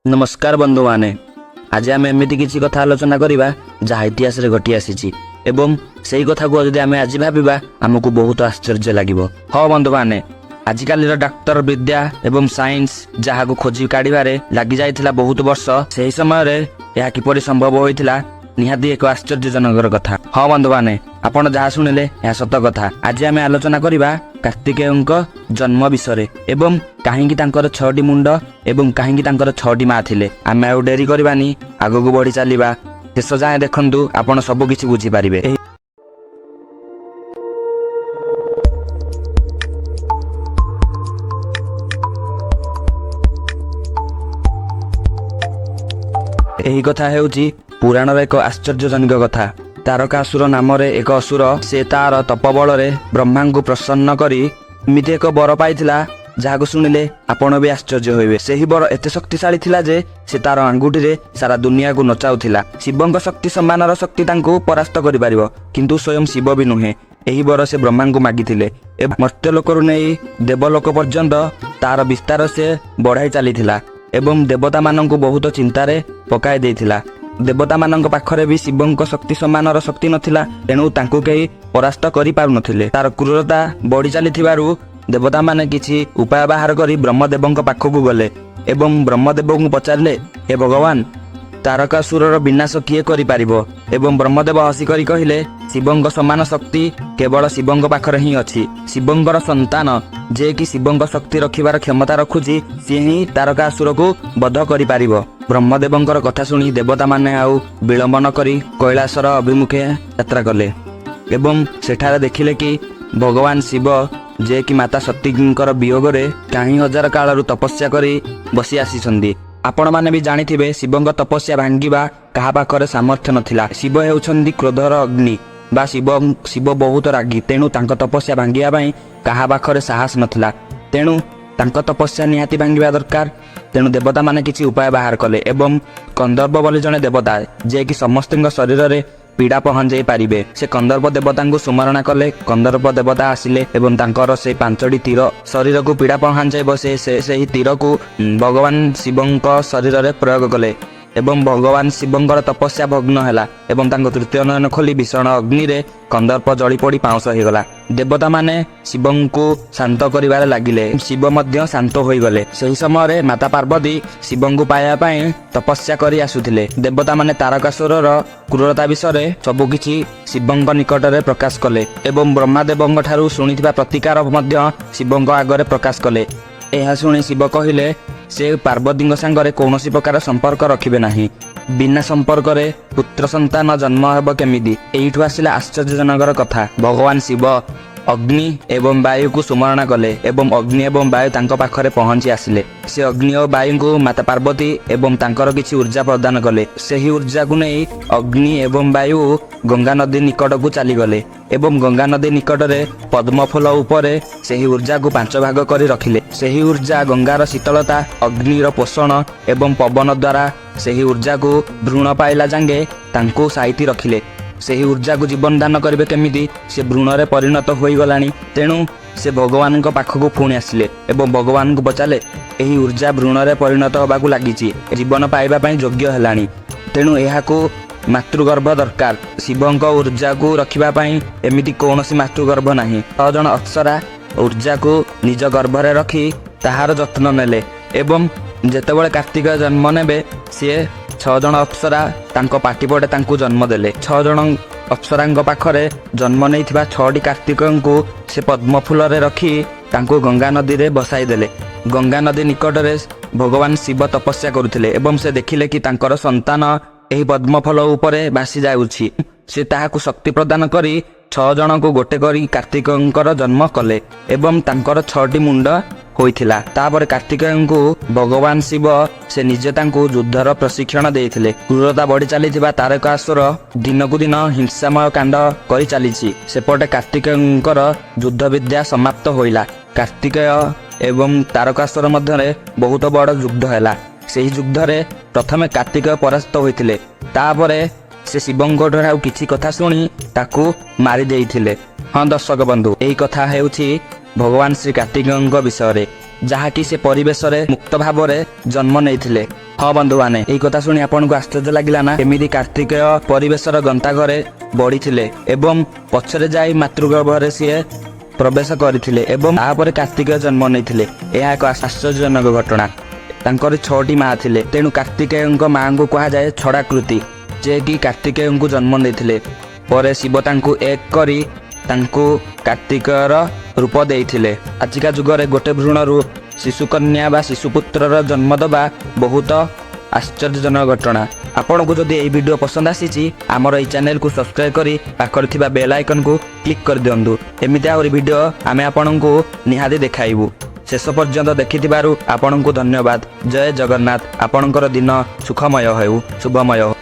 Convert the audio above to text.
नमस्कार बंधु माने आज आम एमती किसी कथा आलोचना करवा जहाँ इतिहास घटी आसी एवं से कथा को जब आम आज भाविबा आमको बहुत आश्चर्य लगे। हाँ बंधु माने आजिकाली डाक्तर विद्या एवं साइंस जहाँ को खोजी काढ़े लगी जाइथिला बहुत वर्ष से समय यह किपरि संभव होइथिला निहाती एक आश्चर्यजनक कथा। हाँ बंधु माने आपण जहाँ शुणिले यह सत कथा। आज आम आलोचना करवा कार्तिकेयଙ୍କ जन्म विषय एवं कहीं तांकर 6टी मुंड एवं कहीं तांकर 6टी माँ थिले। आम आउ डेरी करबानी आगो को बढ़ी चलवा शेष जाए देखंतु आपण सब किछि बुझी पारिबे। एही कथा हेउची पुराणर एक आश्चर्यजनक कथा। तारकासुर नाम एक असुर से तार तप बल ब्रह्मा को प्रसन्न करी एमती एक बर पाइथिला जहाँ शुणिले आपण भी आश्चर्य होइबे। सेही बर एते शक्तिशाली थिला जे से तार आंगुठी रे सारा दुनिया को नचाउथिला। शिवଙ୍କ शक्ति सम्मानर शक्ति तांको परास्त करि पारिबो किंतु स्वयं शिव भी नुहे। एही बर से ब्रह्मा को मागिथिले एवं मर्त्यलोकरु नै देवलोक पर्यंत तार विस्तार से बढ़ाई चलीथिला एवं देवता माननकु बहुत चिंतारे पकाई देइथिला। देवता माननक पाखरे भी शिवଙ୍କ शक्ति सम्मानर शक्ति नथिला तेणु तांको केही परास्त करि पारु नथिले। तार क्रूरता बढ़ी चलीथिबारु देवता माने किछि उपाय बाहर करी ब्रह्मदेवଙ୍କ पाखकु गले एवं ब्रह्मदेवଙ୍କୁ पचारले हे भगवान तारकासुरर विनाश किए करि पारिबो। एवं ब्रह्मदेव हसी करी कहिले शिवଙ୍କ समान शक्ति केवल शिवଙ୍କ पाखरे ही अछि। शिवଙ୍କର संतान जे कि शिवଙ୍କ शक्ति रखिबार क्षमता रखुछि से ही तारकासुर को वध करि पारिबो। ब्रह्मदेवଙ୍କର कथा शुणी देवता माने आउ विलंब न करी कैलासर अभिमुखे यात्रा कले एवं सेठारे देखिले कि भगवान शिव जे कि माता सतीଙ୍କର वियोगरे कहीं हजार कालरू तपस्या करी बसी आसीछन्ती। आपण माने भी जानिथिबे शिवଙ୍କ तपस्या भांगिबा कहा पाखरे सामर्थ्य नथिला। शिव हेउछन्ती क्रोधर अग्नि बा शिव बहुत रागी तेणु तांक तपस्या भांगिबा पई कहा पाखरे साहस नथिला। तेणु तांक तपस्या निहाती भांगिबा दरकार। तेणु देवता माने किछि उपाय बाहर कले एवं कंदर्प बोली जने देवता जे कि समस्तଙ୍କ शरीर रे पीड़ा पहुंचाई पारिबे से कंदर्प देवता को सुमरणा कले। कंदर्प देवता आसिले एवं तांकर से 5टी तीर शरीर को पीड़ा पहुंचाइब से तीर को भगवान शिवଙ୍କ शरीर रे प्रयोग कले एवं भगवान शिवଙ୍କର तपस्या भग्न हैला एवं तांको तृतीय नयन खोली भीषण अग्नि रे कंदर्प जली पड़ी पाउस होइगला। देवता माने शिवଙ୍କୁ शांत करिवारे लागिले शिव मध्य शांत होइगले। सही समय माता पार्वती शिवଙ୍କୁ पाया पई तपस्या करी आसुथिले। देवता माने तारकासुरर क्रूरता विषय सब किछि शिवଙ୍କ निकट रे प्रकाश कले एवं ब्रह्मदेवଙ୍କ ठारू सुनिथिबा प्रतिकार मध्य शिवଙ୍କ आगरे प्रकाश कले। यह शुणी शिव कहिले से पार्वती सांगरे कौनसी प्रकार संपर्क रखिबे नाही। बिना संपर्क रे पुत्र संतान जन्म हेब केमिति एइठु आसिला आश्चर्यजनक कथा। भगवान शिव अग्नि एवं वायु को सुमरणा कले एवं अग्नि एवं वायु तांको पाखरे पहुंची आसिले। से अग्नि और वायु को माता पार्वती एवं तांकर किछि ऊर्जा प्रदान कले। सेही ऊर्जा को नै अग्नि एवं वायु गंगा नदी निकट को चली गले एवं गंगा नदी निकट रे पद्मफूल उपरे सेही ऊर्जा को 5 भाग करी रखिले। सेही ऊर्जा गंगार शीतलता अग्निर पोषण एवं पवन द्वारा सेही ऊर्जा को भ्रूण पाइला जांगे तांको साइती रखिले। सेही ऊर्जा को जीवन दान करिवे केमिति से भ्रूण रे परिणत होई गलानी। तेणु से भगवान को पाखकु पुणी आसिले एवं भगवान को पचाले एही ऊर्जा भ्रूण रे परिणत होबाकु लागिछि जीवन पाइबा पई योग्य हेलानी। तेणु एहाकु मातृगर्भ दरकार। शिवଙ୍କ ऊर्जा को रखिबा पई एमिति कोनोसी मातृगर्भ नाही। 6 जण अप्सरा ऊर्जा को निज गर्भ रे रखी ताहार जत्न नेले एवं जेतेबेले कार्तिक जन्म नेबे से 6 जण अप्सरा तांको पाटी पटे तांको जन्म देले। 6 जण अप्सरांग पाखरे जन्म नैथिबा 6टी कार्तिकଙ୍କୁ से पद्मफूल रे रखी तांको गंगा नदी रे बसाई देले। गंगा नदी निकट रे भगवान शिव तपस्या करुथिले एवं से देखिले कि तांकर संतान एही पद्मफूल उपरे बासी जाउछि। से ताहाकु शक्ति प्रदान करी 6 जण को गोटे करी कार्तिकଙ୍କର जन्म कले एवं तांकर 6टी मुंड होइथिला। तापर कार्तिकेयଙ୍କୁ भगवान शिव से निजे तांको युद्धर प्रशिक्षण देइथिले। क्रूरता बढ़ी चलीथिबा तारकासुर दिनकु दिन हिंसामय कांड करि चलीछि। सेपटे कार्तिकेयଙ୍କର युद्ध विद्या समाप्त होइला। कार्तिकेय एवं तारकासुर मध्यरे बहुत बड़ युद्ध हैला। सेही युद्ध रे प्रथमे कार्तिकेय परास्त होइथिले। तापरे से शिवଙ୍କ ठारू किछि कथा शुणी ताकू मारी देइथिले। हाँ दर्शक बंधु एही कथा हेउछि भगवान श्री कार्तिकेयଙ୍କ विषय रे। ଯାହାକି ସେ ପରିବେଶରେ ମୁକ୍ତ ଭାବରେ ଜନ୍ମ ନେଇଥିଲେ। ହଁ ବନ୍ଧୁମାନେ, ଏଇ କଥା ଶୁଣି ଆପଣଙ୍କୁ ଆଶ୍ଚର୍ଯ୍ୟ ଲାଗିଲା ନା? କେମିତି କାର୍ତ୍ତିକେୟ ପରିବେଶର ଗନ୍ତାଘରେ ବଢିଥିଲେ ଏବଂ ପଛରେ ଯାଇ ମାତୃଗର୍ଭରେ ସିଏ ପ୍ରବେଶ କରିଥିଲେ ଏବଂ ତାପରେ କାର୍ତ୍ତିକେୟ ଜନ୍ମ ନେଇଥିଲେ। ଏହା ଏକ ଆଶ୍ଚର୍ଯ୍ୟଜନକ ଘଟଣା। ତାଙ୍କର 6ଟି ମା ଥିଲେ, ତେଣୁ କାର୍ତ୍ତିକେୟଙ୍କ ମାଙ୍କୁ କୁହାଯାଏ ଛଡ଼ାକୃତି, ଯିଏକି କାର୍ତ୍ତିକେୟଙ୍କୁ ଜନ୍ମ ଦେଇଥିଲେ। ପରେ ଶିବ ତାଙ୍କୁ ଏକ କରି ତାଙ୍କୁ କାର୍ତ୍ତିକେୟର ରୂପ ଦେଇଥିଲେ। ଆଜିକା ଯୁଗରେ ଗୋଟେ ଭ୍ରୂଣରୁ ଶିଶୁକନ୍ୟା ବା ଶିଶୁପୁତ୍ରର ଜନ୍ମ ଦେବା ବହୁତ ଆଶ୍ଚର୍ଯ୍ୟଜନକ ଘଟଣା। ଆପଣଙ୍କୁ ଯଦି ଏହି ଭିଡ଼ିଓ ପସନ୍ଦ ଆସିଛି, ଆମର ଏହି ଚ୍ୟାନେଲକୁ ସବସ୍କ୍ରାଇବ୍ କରି ପାଖରେ ଥିବା ବେଲ୍ ଆଇକନ୍କୁ କ୍ଲିକ୍ କରିଦିଅନ୍ତୁ। ଏମିତି ଆହୁରି ଭିଡ଼ିଓ ଆମେ ଆପଣଙ୍କୁ ନିହାତି ଦେଖାଇବୁ। ଶେଷ ପର୍ଯ୍ୟନ୍ତ ଦେଖିଥିବାରୁ ଆପଣଙ୍କୁ ଧନ୍ୟବାଦ। ଜୟ ଜଗନ୍ନାଥ। ଆପଣଙ୍କର ଦିନ ସୁଖମୟ ହେଉ, ଶୁଭମୟ ହେଉ।